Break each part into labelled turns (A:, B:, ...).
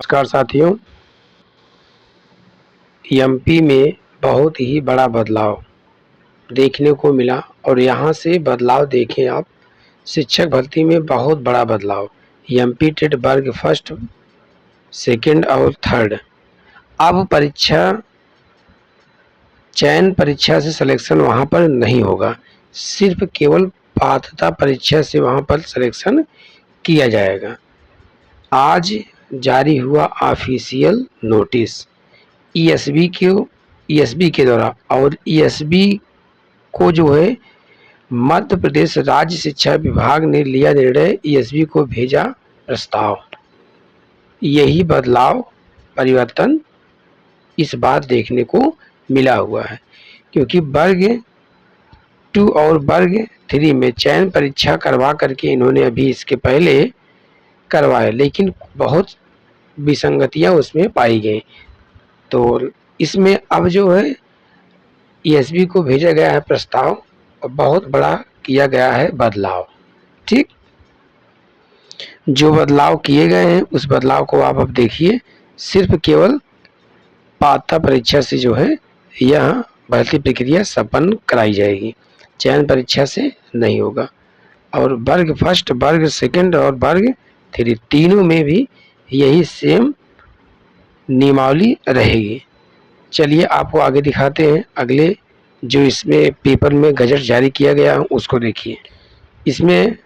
A: नमस्कार साथियों। एमपी में बहुत ही बड़ा बदलाव देखने को मिला और यहाँ से बदलाव देखें आप। शिक्षक भर्ती में बहुत बड़ा बदलाव। एमपी टेट वर्ग फर्स्ट, सेकंड और थर्ड। अब चयन परीक्षा से सिलेक्शन वहाँ पर नहीं होगा, सिर्फ केवल पात्रता परीक्षा से वहाँ पर सिलेक्शन किया जाएगा। आज जारी हुआ ऑफिशियल नोटिस ईएसबी के द्वारा, और ईएसबी को जो है मध्य प्रदेश राज्य शिक्षा विभाग ने लिया निर्णय, ईएसबी को भेजा प्रस्ताव। यही बदलाव परिवर्तन इस बार देखने को मिला हुआ है, क्योंकि वर्ग 2 और वर्ग 3 में चयन परीक्षा करवा करके इन्होंने अभी इसके पहले करवाए, लेकिन बहुत विसंगतियां उसमें पाई गई। तो इसमें अब जो है ईएसबी को भेजा गया है प्रस्ताव और बहुत बड़ा किया गया है बदलाव। ठीक, जो बदलाव किए गए हैं उस बदलाव को आप अब देखिए। सिर्फ केवल पात्रता परीक्षा से जो है यह भर्ती प्रक्रिया संपन्न कराई जाएगी, चयन परीक्षा से नहीं होगा। और वर्ग फर्स्ट, वर्ग सेकंड और वर्ग 3 तीनों में भी यही सेम नियमावली रहेगी। चलिए आपको आगे दिखाते हैं। अगले जो इसमें पेपर में गजट जारी किया गया है उसको देखिए। इसमें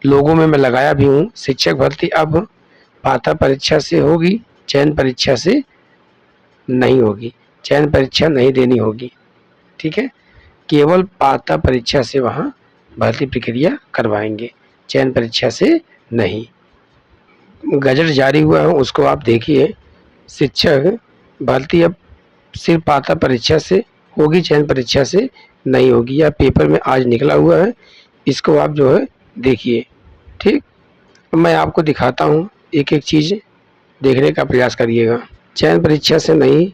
A: लोगों में मैं लगाया भी हूँ, शिक्षक भर्ती अब पात्रता परीक्षा से होगी, चयन परीक्षा से नहीं होगी, चयन परीक्षा नहीं देनी होगी। ठीक है, केवल पात्रता परीक्षा से वहाँ भर्ती प्रक्रिया करवाएंगे, चयन परीक्षा से नहीं। गजट जारी हुआ है उसको आप देखिए। शिक्षक भर्ती अब सिर्फ पात्रता परीक्षा से होगी, चयन परीक्षा से नहीं होगी। या पेपर में आज निकला हुआ है, इसको आप जो है देखिए। ठीक, मैं आपको दिखाता हूँ, एक एक चीज़ देखने का प्रयास करिएगा। चयन परीक्षा से नहीं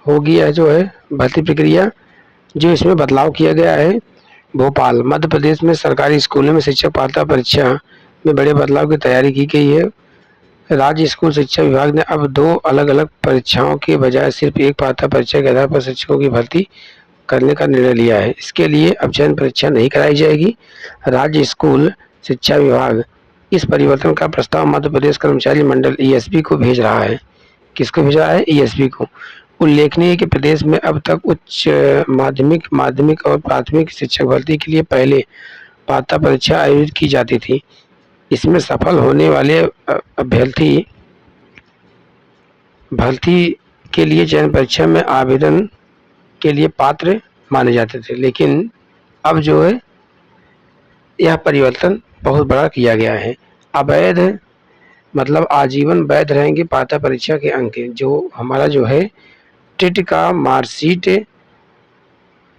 A: होगी या जो है भर्ती प्रक्रिया। जो इसमें बदलाव किया गया है, भोपाल मध्य प्रदेश में सरकारी स्कूलों में शिक्षक पात्रता परीक्षा में बड़े बदलाव की तैयारी की गई है। राज्य स्कूल शिक्षा विभाग ने अब 2 अलग अलग परीक्षाओं के बजाय सिर्फ एक पात्रता परीक्षा के आधार पर शिक्षकों की भर्ती करने का निर्णय लिया है। इसके लिए अब चयन परीक्षा नहीं कराई जाएगी। राज्य स्कूल शिक्षा विभाग इस परिवर्तन का प्रस्ताव मध्य प्रदेश कर्मचारी मंडल ईएसबी को भेज रहा है। किसको भेज रहा है? ईएसबी को। उल्लेखनीय है कि प्रदेश में अब तक उच्च माध्यमिक और प्राथमिक शिक्षक भर्ती के लिए पहले पात्रता परीक्षा आयोजित की जाती थी। इसमें सफल होने वाले अभ्यर्थी भर्ती के लिए चयन परीक्षा में आवेदन के लिए पात्र माने जाते थे, लेकिन अब जो है यह परिवर्तन बहुत बड़ा किया गया है। अवैध मतलब आजीवन वैध रहेंगे पात्रता परीक्षा के अंक। जो हमारा जो है टेट का मार्कशीट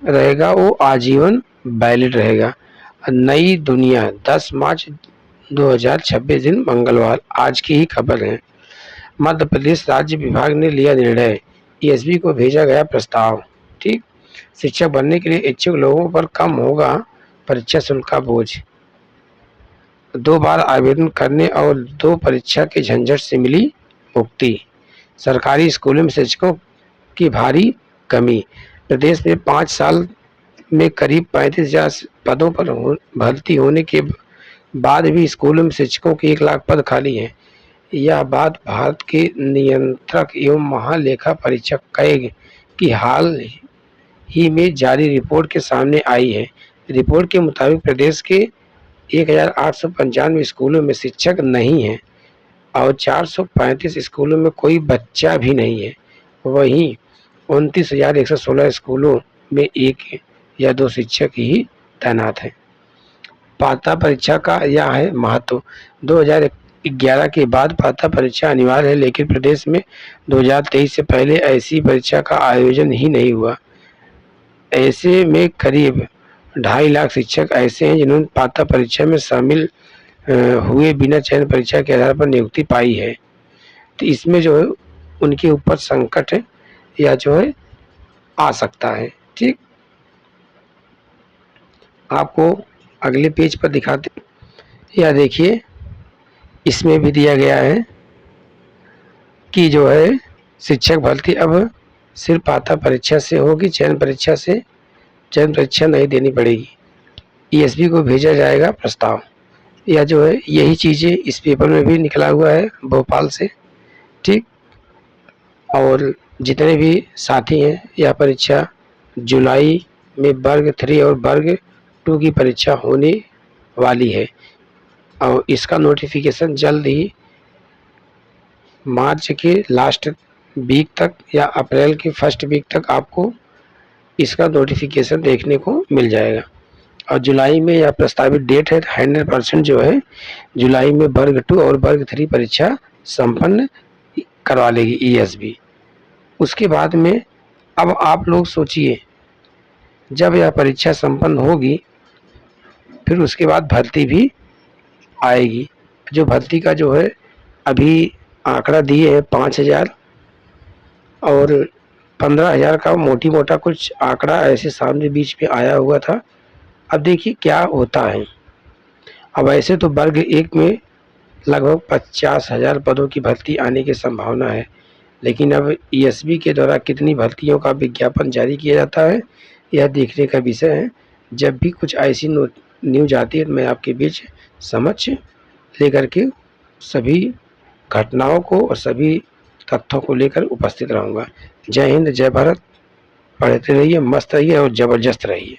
A: रहेगा वो आजीवन वैलिड रहेगा। नई दुनिया 10 मार्च 2026 दिन मंगलवार, आज की ही खबर है। मध्य प्रदेश राज्य विभाग ने लिया निर्णय, ईएसबी को भेजा गया प्रस्ताव। ठीक, शिक्षक बनने के लिए इच्छुक लोगों पर कम होगा परीक्षा शुल्क का बोझ। 2 बार आवेदन करने और 2 परीक्षा के झंझट से मिली मुक्ति। सरकारी स्कूलों में शिक्षकों की भारी कमी। प्रदेश में 5 साल में करीब 35,000 पदों पर भर्ती होने के बाद भी स्कूलों में शिक्षकों के 1 लाख पद खाली हैं। यह बात भारत के नियंत्रक एवं महालेखा परीक्षक कैग की हाल ही में जारी रिपोर्ट के सामने आई है। रिपोर्ट के मुताबिक प्रदेश के 1895 स्कूलों में शिक्षक नहीं है और 435 स्कूलों में कोई बच्चा भी नहीं है। वहीं 29,116 स्कूलों में 1 या 2 शिक्षक ही तैनात हैं। पात्रता परीक्षा का यह है महत्व। 2011 के बाद पात्रता परीक्षा अनिवार्य है, लेकिन प्रदेश में 2023 से पहले ऐसी परीक्षा का आयोजन ही नहीं हुआ। ऐसे में करीब 2.5 लाख शिक्षक ऐसे हैं जिन्होंने पात्रता परीक्षा में शामिल हुए बिना चयन परीक्षा के आधार पर नियुक्ति पाई है। तो इसमें जो है उनके ऊपर संकट है या जो है आ सकता है। ठीक, आपको अगले पेज पर दिखाते हैं। या देखिए, इसमें भी दिया गया है कि जो है शिक्षक भर्ती अब सिर्फ पात्रता परीक्षा से होगी, चयन परीक्षा नहीं देनी पड़ेगी। ईएसबी को भेजा जाएगा प्रस्ताव। या जो है यही चीज़ें इस पेपर में भी निकला हुआ है भोपाल से, ठीक। और जितने भी साथी हैं, यह परीक्षा जुलाई में वर्ग 3 और वर्ग 2 की परीक्षा होने वाली है और इसका नोटिफिकेशन जल्द ही मार्च के लास्ट वीक तक या अप्रैल के फर्स्ट वीक तक आपको इसका नोटिफिकेशन देखने को मिल जाएगा। और जुलाई में यह प्रस्तावित डेट है, 100% जो है जुलाई में वर्ग 2 और वर्ग 3 परीक्षा संपन्न करवा लेगी ईएसबी। उसके बाद में अब आप लोग सोचिए, जब यह परीक्षा संपन्न होगी फिर उसके बाद भर्ती भी आएगी। जो भर्ती का जो है अभी आंकड़ा दिए है 5,000 और 15,000 का मोटी मोटा कुछ आंकड़ा ऐसे सामने बीच में आया हुआ था। अब देखिए क्या होता है। अब ऐसे तो वर्ग 1 में लगभग 50,000 पदों की भर्ती आने की संभावना है, लेकिन अब ईएसबी के द्वारा कितनी भर्तियों का विज्ञापन जारी किया जाता है यह देखने का विषय है। जब भी कुछ ऐसी न्यूज आती है मैं आपके बीच समक्ष लेकर के सभी घटनाओं को और सभी तथ्यों को लेकर उपस्थित रहूँगा। जय हिंद, जय भारत। पढ़ते रहिए, मस्त रहिए और ज़बरदस्त रहिए।